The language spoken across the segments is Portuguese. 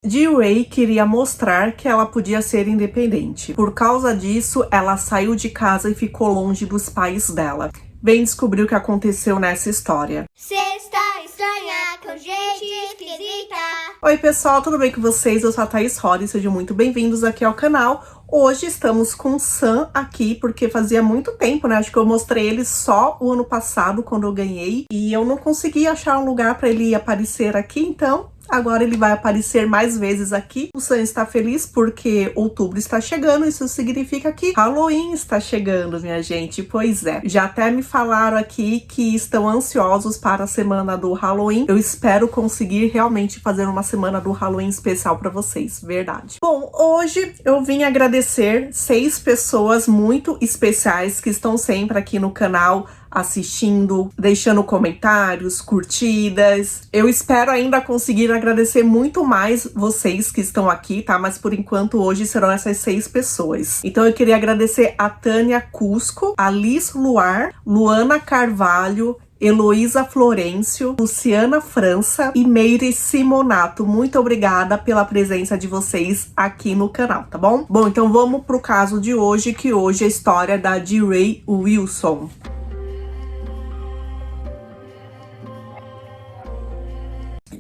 D-Ray queria mostrar que ela podia ser independente. Por causa disso, ela saiu de casa e ficou longe dos pais dela. Vem descobrir o que aconteceu nessa história. Cê está estranha, com gente esquisita. Oi pessoal, tudo bem com vocês? Eu sou a Thaís Rory, sejam muito bem-vindos aqui ao canal. Hoje estamos com o Sam aqui, porque fazia muito tempo, né? Acho que eu mostrei ele só o ano passado, quando eu ganhei. E eu não consegui achar um lugar para ele aparecer aqui, então agora ele vai aparecer mais vezes aqui. O Sam está feliz porque outubro está chegando, isso significa que Halloween está chegando, minha gente. Pois é, já até me falaram aqui que estão ansiosos para a semana do Halloween. Eu espero conseguir realmente fazer uma semana do Halloween especial para vocês, verdade. Bom, hoje eu vim agradecer 6 pessoas muito especiais que estão sempre aqui no canal, assistindo, deixando comentários, curtidas. Eu espero ainda conseguir agradecer muito mais vocês que estão aqui, tá? Mas por enquanto hoje serão essas 6 pessoas. Então eu queria agradecer a Tânia Cusco, a Liz Luar, Luana Carvalho, Heloísa Florencio, Luciana França e Meire Simonato. Muito obrigada pela presença de vocês aqui no canal, tá bom? Bom, então vamos pro caso de hoje, que hoje é a história da D-Ray Wilson.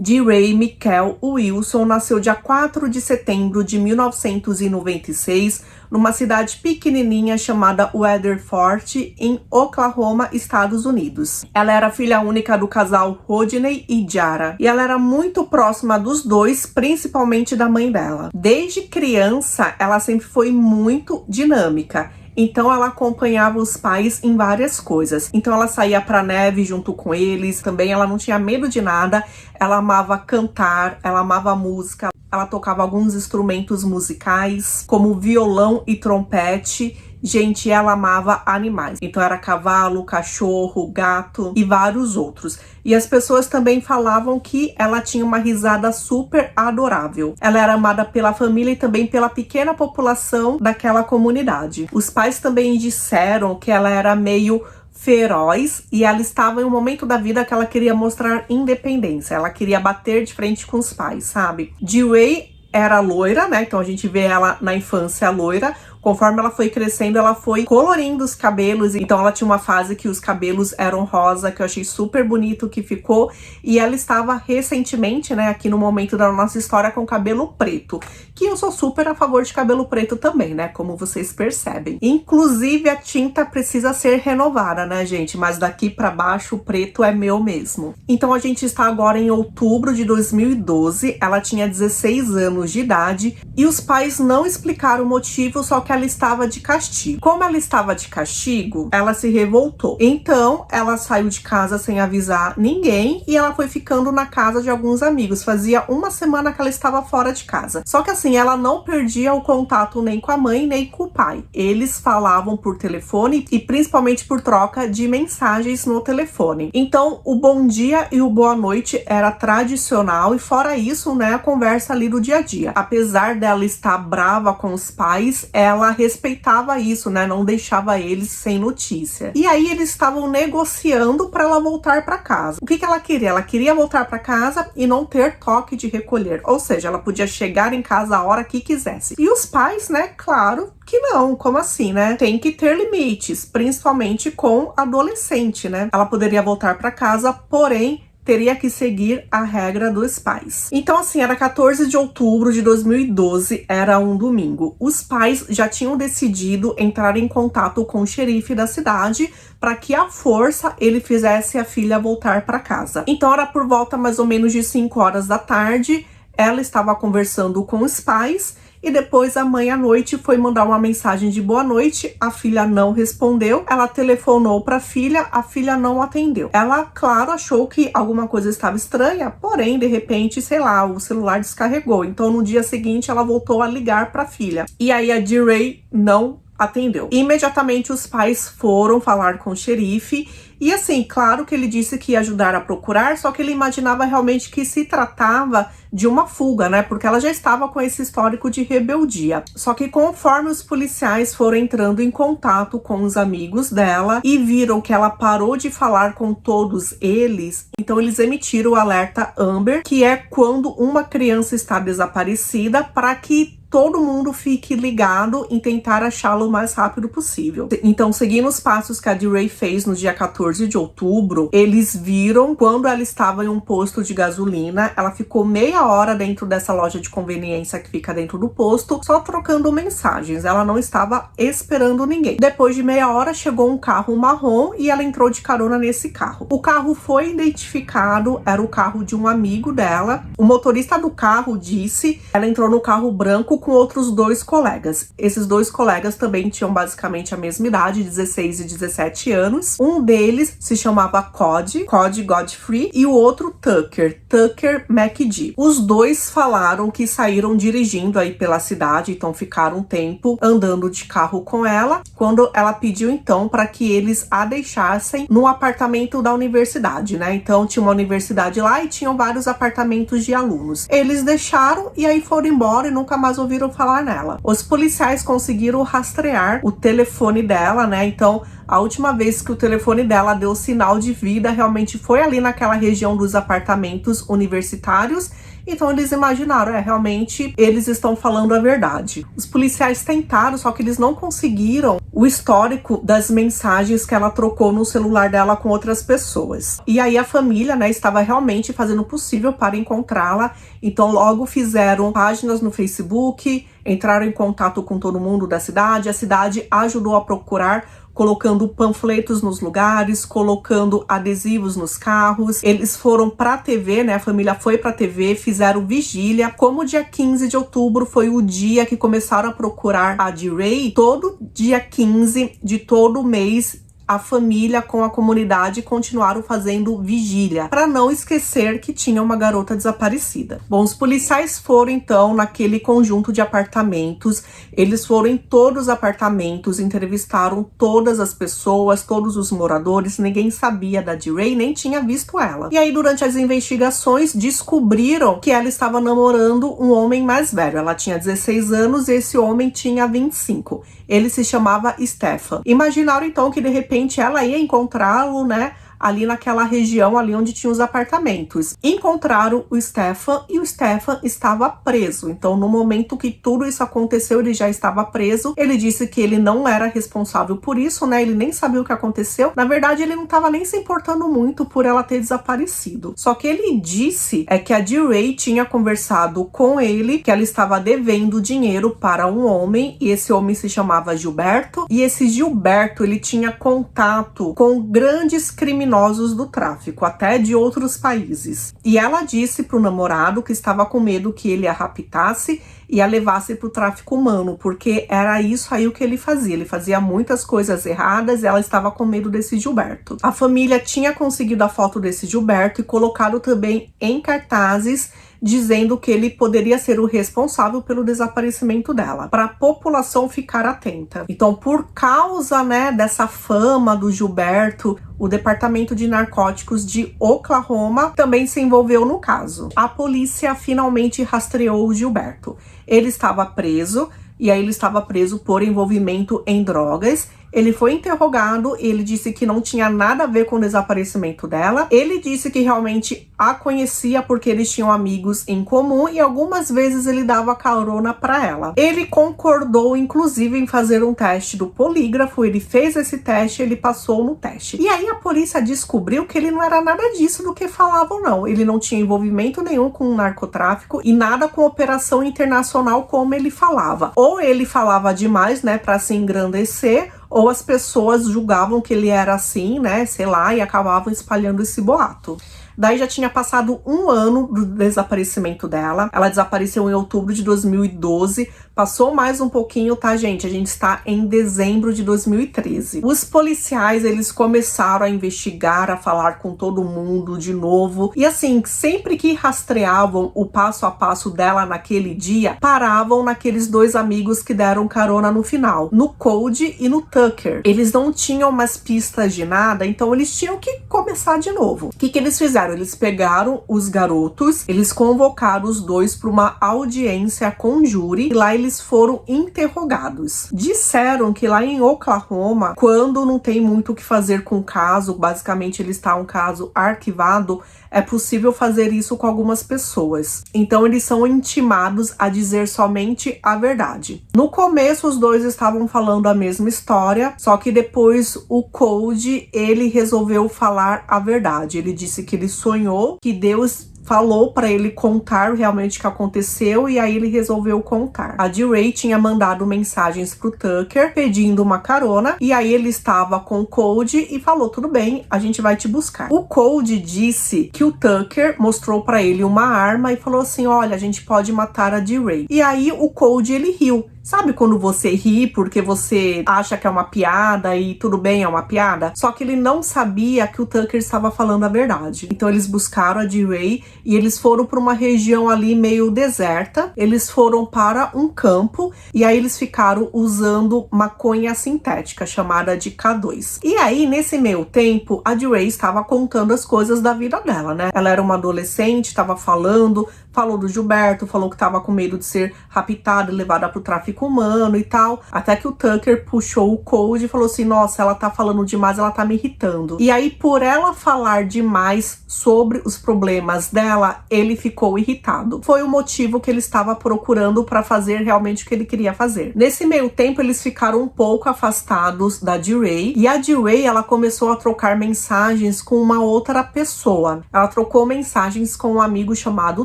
D-Ray Michael Wilson nasceu dia 4 de setembro de 1996 numa cidade pequenininha chamada Weatherford, em Oklahoma, Estados Unidos. Ela era filha única do casal Rodney e Jara, e ela era muito próxima dos dois, principalmente da mãe dela. Desde criança, ela sempre foi muito dinâmica. Então ela acompanhava os pais em várias coisas. Então ela saía pra neve junto com eles, também ela não tinha medo de nada, ela amava cantar, ela amava música, ela tocava alguns instrumentos musicais, como violão e trompete. Gente, ela amava animais. Então era cavalo, cachorro, gato e vários outros. E as pessoas também falavam que ela tinha uma risada super adorável. Ela era amada pela família e também pela pequena população daquela comunidade. Os pais também disseram que ela era meio feroz e ela estava em um momento da vida que ela queria mostrar independência. Ela queria bater de frente com os pais, sabe? D-Ray era loira, né? Então a gente vê ela na infância loira. Conforme ela foi crescendo, ela foi colorindo os cabelos. Então ela tinha uma fase que os cabelos eram rosa, que eu achei super bonito que ficou. E ela estava recentemente, né, aqui no momento da nossa história, com cabelo preto. Que eu sou super a favor de cabelo preto também, né, como vocês percebem. Inclusive a tinta precisa ser renovada, né, gente? Mas daqui pra baixo o preto é meu mesmo. Então a gente está agora em outubro de 2012. Ela tinha 16 anos de idade. E os pais não explicaram o motivo, só que ela estava de castigo. Como ela estava de castigo, ela se revoltou. Então, ela saiu de casa sem avisar ninguém e ela foi ficando na casa de alguns amigos. Fazia uma semana que ela estava fora de casa. Só que assim, ela não perdia o contato nem com a mãe, nem com o pai. Eles falavam por telefone e principalmente por troca de mensagens no telefone. Então, o bom dia e o boa noite era tradicional e fora isso, né, a conversa ali do dia a dia. Apesar dela estar brava com os pais, ela respeitava isso, né? Não deixava eles sem notícia. E aí eles estavam negociando para ela voltar para casa. O que ela queria? Ela queria voltar para casa e não ter toque de recolher. Ou seja, ela podia chegar em casa a hora que quisesse. E os pais, né? Claro que não. Como assim, né? Tem que ter limites, principalmente com adolescente, né? Ela poderia voltar para casa, porém teria que seguir a regra dos pais. Então assim, era 14 de outubro de 2012, era um domingo. Os pais já tinham decidido entrar em contato com o xerife da cidade para que à força ele fizesse a filha voltar para casa. Então era por volta mais ou menos de 5 horas da tarde, ela estava conversando com os pais e depois a mãe à noite foi mandar uma mensagem de boa noite, a filha não respondeu, ela telefonou para a filha não atendeu. Ela, claro, achou que alguma coisa estava estranha, porém, de repente, sei lá, o celular descarregou. Então, no dia seguinte, ela voltou a ligar para a filha. E aí a D-Ray não atendeu. Imediatamente os pais foram falar com o xerife e assim, claro que ele disse que ia ajudar a procurar, só que ele imaginava realmente que se tratava de uma fuga, né? Porque ela já estava com esse histórico de rebeldia. Só que conforme os policiais foram entrando em contato com os amigos dela e viram que ela parou de falar com todos eles, então eles emitiram o alerta Amber, que é quando uma criança está desaparecida, para que todo mundo fique ligado em tentar achá-la o mais rápido possível. Então, seguindo os passos que a DeRay fez no dia 14 de outubro, eles viram quando ela estava em um posto de gasolina, ela ficou meia hora dentro dessa loja de conveniência que fica dentro do posto, só trocando mensagens. Ela não estava esperando ninguém. Depois de meia hora, chegou um carro marrom e ela entrou de carona nesse carro. O carro foi identificado, era o carro de um amigo dela. O motorista do carro disse que ela entrou no carro branco com outros 2 colegas. Esses 2 colegas também tinham basicamente a mesma idade, 16 e 17 anos. Um deles se chamava Cody Godfrey, e o outro Tucker McGee. Os 2 falaram que saíram dirigindo aí pela cidade, então ficaram um tempo andando de carro com ela, quando ela pediu então para que eles a deixassem no apartamento da universidade, né? Então tinha uma universidade lá e tinham vários apartamentos de alunos. Eles deixaram e aí foram embora e nunca mais ouviram falar nela. Os policiais conseguiram rastrear o telefone dela, né? Então, a última vez que o telefone dela deu sinal de vida realmente foi ali naquela região dos apartamentos universitários. Então eles imaginaram, realmente eles estão falando a verdade. Os policiais tentaram, só que eles não conseguiram o histórico das mensagens que ela trocou no celular dela com outras pessoas. E aí a família, né, estava realmente fazendo o possível para encontrá-la. Então logo fizeram páginas no Facebook, entraram em contato com todo mundo da cidade. A cidade ajudou a procurar, colocando panfletos nos lugares, colocando adesivos nos carros. Eles foram pra TV, né? A família foi pra TV, fizeram vigília. Como o dia 15 de outubro foi o dia que começaram a procurar a DeRay, todo dia 15 de todo mês, a família com a comunidade continuaram fazendo vigília, para não esquecer que tinha uma garota desaparecida. Bom, os policiais foram então naquele conjunto de apartamentos, eles foram em todos os apartamentos, entrevistaram todas as pessoas, todos os moradores, ninguém sabia da DeRay, nem tinha visto ela. E aí durante as investigações descobriram que ela estava namorando um homem mais velho, ela tinha 16 anos e esse homem tinha 25. Ele se chamava Stefan. Imaginaram então que de repente ela ia encontrá-lo, né, ali naquela região ali onde tinha os apartamentos. Encontraram o Stefan e o Stefan estava preso. Então, no momento que tudo isso aconteceu, ele já estava preso. Ele disse que ele não era responsável por isso, né? Ele nem sabia o que aconteceu. Na verdade, ele não estava nem se importando muito por ela ter desaparecido. Só que ele disse que a DeRay tinha conversado com ele, que ela estava devendo dinheiro para um homem, e esse homem se chamava Gilberto. E esse Gilberto, ele tinha contato com grandes criminosos do tráfico, até de outros países. E ela disse pro namorado que estava com medo que ele a raptasse e a levasse pro tráfico humano, porque era isso aí o que ele fazia. Ele fazia muitas coisas erradas e ela estava com medo desse Gilberto. A família tinha conseguido a foto desse Gilberto e colocado também em cartazes dizendo que ele poderia ser o responsável pelo desaparecimento dela, para a população ficar atenta. Então, por causa, né, dessa fama do Gilberto, o Departamento de Narcóticos de Oklahoma também se envolveu no caso. A polícia finalmente rastreou o Gilberto. Ele estava preso, e aí ele estava preso por envolvimento em drogas. Ele foi interrogado, ele disse que não tinha nada a ver com o desaparecimento dela. Ele disse que realmente a conhecia porque eles tinham amigos em comum e algumas vezes ele dava carona para ela. Ele concordou, inclusive, em fazer um teste do polígrafo. Ele fez esse teste, ele passou no teste. E aí a polícia descobriu que ele não era nada disso do que falavam, não. Ele não tinha envolvimento nenhum com o narcotráfico e nada com operação internacional como ele falava. Ou ele falava demais, né, para se engrandecer, ou as pessoas julgavam que ele era assim, né, sei lá, e acabavam espalhando esse boato. Daí já tinha passado um ano do desaparecimento dela. Ela desapareceu em outubro de 2012. Passou mais um pouquinho, tá, gente? A gente está em dezembro de 2013. Os policiais, eles começaram a investigar, a falar com todo mundo de novo. E assim, sempre que rastreavam o passo a passo dela naquele dia, paravam naqueles dois amigos que deram carona no final, no Cody e no Tucker. Eles não tinham mais pistas de nada, então eles tinham que começar de novo. O que eles fizeram? Eles pegaram os garotos, eles convocaram os dois para uma audiência com júri e lá eles foram interrogados. Disseram que lá em Oklahoma, quando não tem muito o que fazer com o caso, basicamente ele está um caso arquivado, é possível fazer isso com algumas pessoas. Então eles são intimados a dizer somente a verdade. No começo os dois estavam falando a mesma história, só que depois o Cody, ele resolveu falar a verdade. Ele disse que ele sonhou, que Deus falou para ele contar realmente o que aconteceu e aí ele resolveu contar. A DeRay tinha mandado mensagens pro Tucker pedindo uma carona e aí ele estava com o Cody e falou: tudo bem, a gente vai te buscar. O Cody disse que o Tucker mostrou para ele uma arma e falou assim: olha, a gente pode matar a DeRay. E aí o Cody, ele riu. Sabe quando você ri porque você acha que é uma piada e tudo bem, é uma piada? Só que ele não sabia que o Tucker estava falando a verdade. Então eles buscaram a DeRay e eles foram para uma região ali meio deserta. Eles foram para um campo e aí eles ficaram usando maconha sintética, chamada de K2. E aí, nesse meio tempo, a DeRay estava contando as coisas da vida dela, né? Ela era uma adolescente, estava falou do Gilberto, falou que estava com medo de ser raptada e levada pro tráfico humano e tal, até que o Tucker puxou o Cody e falou assim: nossa, ela tá falando demais, ela tá me irritando. E aí, por ela falar demais sobre os problemas dela, ele ficou irritado. Foi o motivo que ele estava procurando para fazer realmente o que ele queria fazer. Nesse meio tempo, eles ficaram um pouco afastados da DeRay, e a DeRay, ela começou a trocar mensagens com uma outra pessoa. Ela trocou mensagens com um amigo chamado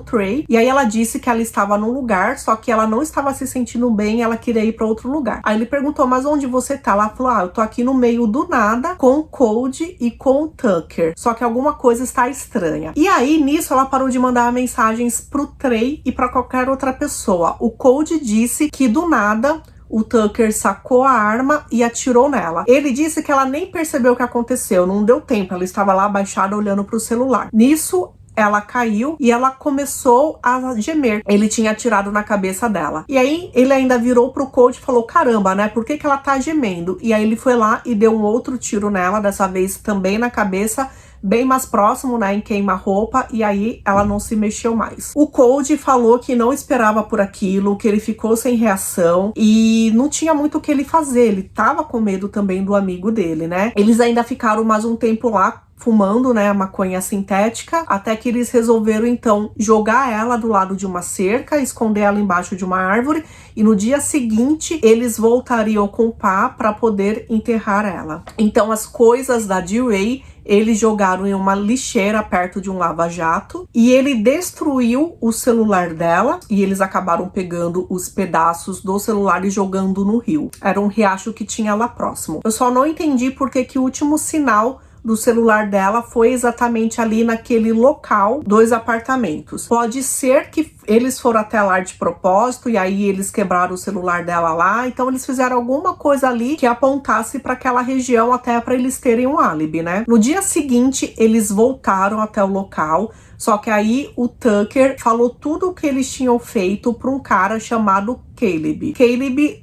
Trey, e aí ela disse que ela estava num lugar, só que ela não estava se sentindo bem, ela queria ir para outro lugar. Aí ele perguntou: mas onde você tá? Ela falou: eu tô aqui no meio do nada com o Cody e com o Tucker, só que alguma coisa está estranha. E aí, nisso, ela parou de mandar mensagens pro Trey e para qualquer outra pessoa. O Cody disse que do nada o Tucker sacou a arma e atirou nela. Ele disse que ela nem percebeu o que aconteceu, não deu tempo, ela estava lá abaixada olhando pro celular. Nisso, ela caiu e ela começou a gemer. Ele tinha atirado na cabeça dela. E aí, ele ainda virou pro Cody e falou: caramba, né? Por que ela tá gemendo? E aí, ele foi lá e deu um outro tiro nela, dessa vez também na cabeça, bem mais próximo, né, em queima-roupa, e aí ela não se mexeu mais. O Cody falou que não esperava por aquilo, que ele ficou sem reação e não tinha muito o que ele fazer. Ele tava com medo também do amigo dele, né? Eles ainda ficaram mais um tempo lá fumando, né, a maconha sintética, até que eles resolveram então jogar ela do lado de uma cerca, esconder ela embaixo de uma árvore, e no dia seguinte eles voltariam com o pá para poder enterrar ela. Então as coisas da DeRay eles jogaram em uma lixeira perto de um lava-jato e ele destruiu o celular dela e eles acabaram pegando os pedaços do celular e jogando no rio. Era um riacho que tinha lá próximo. Eu só não entendi porque que o último sinal do celular dela foi exatamente ali naquele local dos apartamentos. Pode ser que eles foram até lá de propósito e aí eles quebraram o celular dela lá, então eles fizeram alguma coisa ali que apontasse para aquela região até para eles terem um álibi, né? No dia seguinte, eles voltaram até o local, só que aí o Tucker falou tudo o que eles tinham feito para um cara chamado Caleb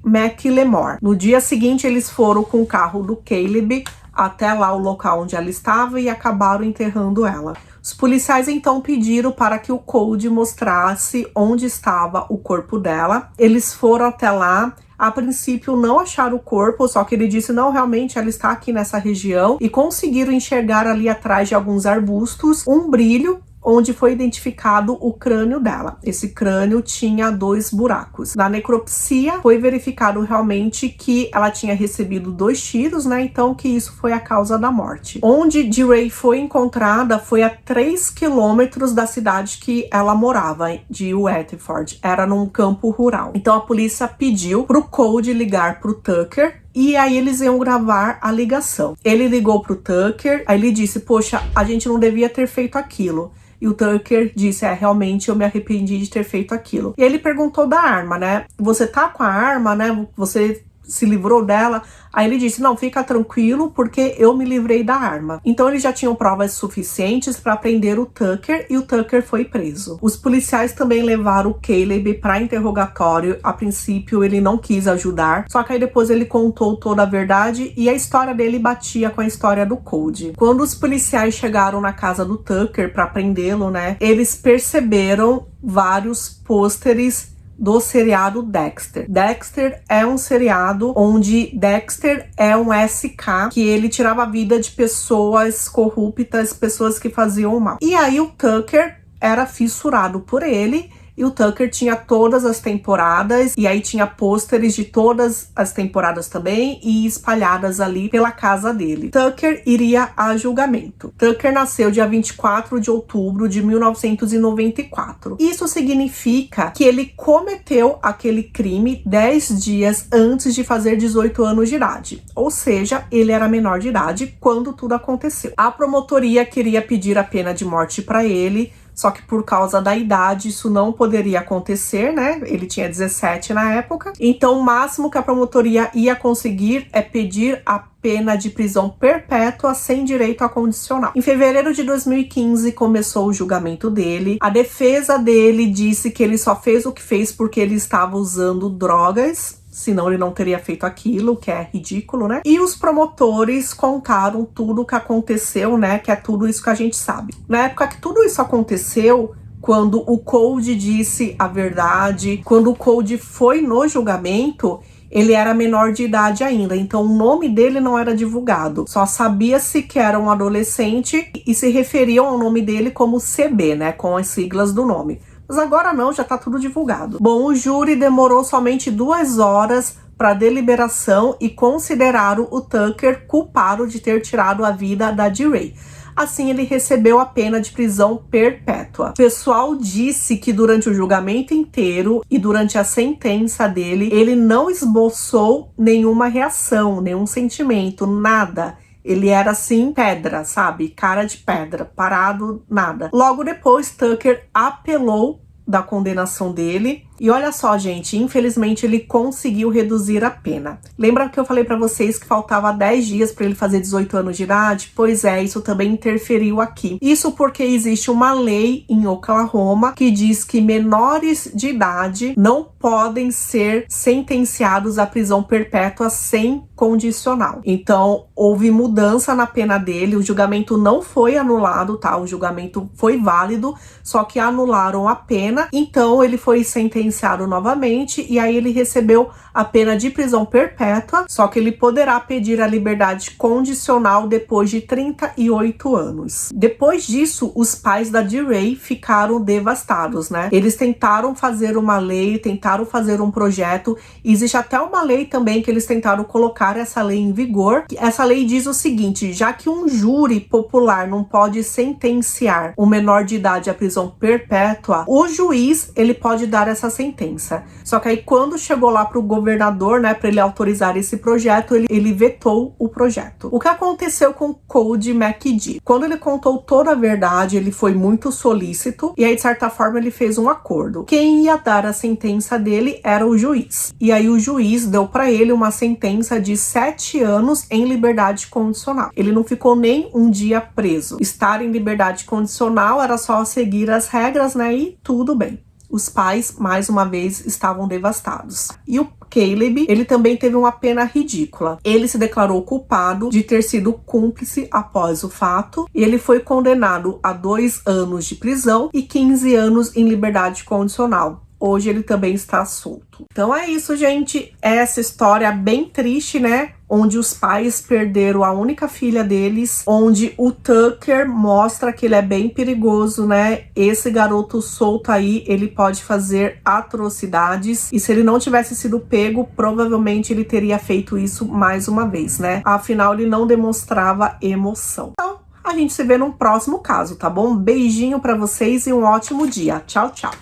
McLemore. No dia seguinte, eles foram com o carro do Caleb até lá o local onde ela estava e acabaram enterrando ela. Os policiais então pediram para que o Cody mostrasse onde estava o corpo dela. Eles foram até lá. A princípio não acharam o corpo, só que ele disse: não, realmente ela está aqui nessa região, e conseguiram enxergar ali atrás de alguns arbustos um brilho onde foi identificado o crânio dela. Esse crânio tinha 2 buracos. Na necropsia foi verificado realmente que ela tinha recebido 2 tiros, né? Então que isso foi a causa da morte. Onde DeRay foi encontrada foi a 3 quilômetros da cidade que ela morava, de Weatherford. Era num campo rural. Então a polícia pediu pro Cody ligar pro Tucker E aí eles iam gravar a ligação. Ele ligou pro Tucker, aí ele disse, poxa, a gente não devia ter feito aquilo. E o Tucker disse, realmente eu me arrependi de ter feito aquilo. E ele perguntou da arma, né? Você tá com a arma, né? Você se livrou dela? Aí ele disse, não, fica tranquilo, porque eu me livrei da arma. Então eles já tinham provas suficientes para prender o Tucker e o Tucker foi preso. Os policiais também levaram o Caleb para interrogatório. A princípio ele não quis ajudar, só que aí depois ele contou toda a verdade e a história dele batia com a história do Cody. Quando os policiais chegaram na casa do Tucker para prendê-lo, né, eles perceberam vários pôsteres do seriado Dexter. Dexter é um seriado onde Dexter é um SK que ele tirava a vida de pessoas corruptas, pessoas que faziam mal. E aí o Tucker era fissurado por ele. E o Tucker tinha todas as temporadas, e aí tinha pôsteres de todas as temporadas também, e espalhadas ali pela casa dele. Tucker iria a julgamento. Tucker nasceu dia 24 de outubro de 1994. Isso significa que ele cometeu aquele crime 10 dias antes de fazer 18 anos de idade. Ou seja, ele era menor de idade quando tudo aconteceu. A promotoria queria pedir a pena de morte para ele, só que por causa da idade isso não poderia acontecer, né? Ele tinha 17 na época. Então o máximo que a promotoria ia conseguir é pedir a pena de prisão perpétua sem direito a condicional. Em fevereiro de 2015 começou o julgamento dele. A defesa dele disse que ele só fez o que fez porque ele estava usando drogas, senão ele não teria feito aquilo, que é ridículo, né? E os promotores contaram tudo o que aconteceu, né? Que é tudo isso que a gente sabe. Na época que tudo isso aconteceu, quando o Cody disse a verdade, quando o Cody foi no julgamento, ele era menor de idade ainda, então o nome dele não era divulgado. Só sabia-se que era um adolescente e se referiam ao nome dele como CB, né? Com as siglas do nome. Mas agora não, já tá tudo divulgado. Bom, o júri demorou somente 2 horas para deliberação e consideraram o Tucker culpado de ter tirado a vida da DeRay. Assim, ele recebeu a pena de prisão perpétua. O pessoal disse que durante o julgamento inteiro e durante a sentença dele, ele não esboçou nenhuma reação, nenhum sentimento, nada. Ele era assim, pedra, sabe? Cara de pedra, parado, nada. Logo depois, Tucker apelou da condenação dele. E olha só, gente, infelizmente ele conseguiu reduzir a pena. Lembra que eu falei pra vocês que faltava 10 dias para ele fazer 18 anos de idade? Pois é, isso também interferiu aqui. Isso porque existe uma lei em Oklahoma que diz que menores de idade não podem ser sentenciados à prisão perpétua sem condicional. Então, houve mudança na pena dele, o julgamento não foi anulado, tá? O julgamento foi válido, só que anularam a pena, então ele foi sentenciado novamente e aí ele recebeu a pena de prisão perpétua, só que ele poderá pedir a liberdade condicional depois de 38 anos. Depois disso, os pais da DeRay ficaram devastados, né? Eles tentaram fazer uma lei, tentaram fazer um projeto, existe até uma lei também que eles tentaram colocar essa lei em vigor. Essa lei diz o seguinte, já que um júri popular não pode sentenciar um menor de idade à prisão perpétua, o juiz, ele pode dar essa sentença. Só que aí quando chegou lá pro governador, né, para ele autorizar esse projeto, ele vetou o projeto. O que aconteceu com Cody McGee? Quando ele contou toda a verdade, ele foi muito solícito e aí de certa forma ele fez um acordo. Quem ia dar a sentença dele era o juiz. E aí o juiz deu para ele uma sentença de 7 anos em liberdade condicional. Ele não ficou nem um dia preso. Estar em liberdade condicional era só seguir as regras, né, e tudo bem. Os pais, mais uma vez, estavam devastados. E o Caleb, ele também teve uma pena ridícula. Ele se declarou culpado de ter sido cúmplice após o fato e ele foi condenado a 2 anos de prisão e 15 anos em liberdade condicional. Hoje ele também está solto. Então é isso, gente. Essa história bem triste, né? Onde os pais perderam a única filha deles, onde o Tucker mostra que ele é bem perigoso, né? Esse garoto solto aí, ele pode fazer atrocidades. E se ele não tivesse sido pego, provavelmente ele teria feito isso mais uma vez, né? Afinal, ele não demonstrava emoção. Então, a gente se vê num próximo caso, tá bom? Beijinho pra vocês e um ótimo dia. Tchau, tchau.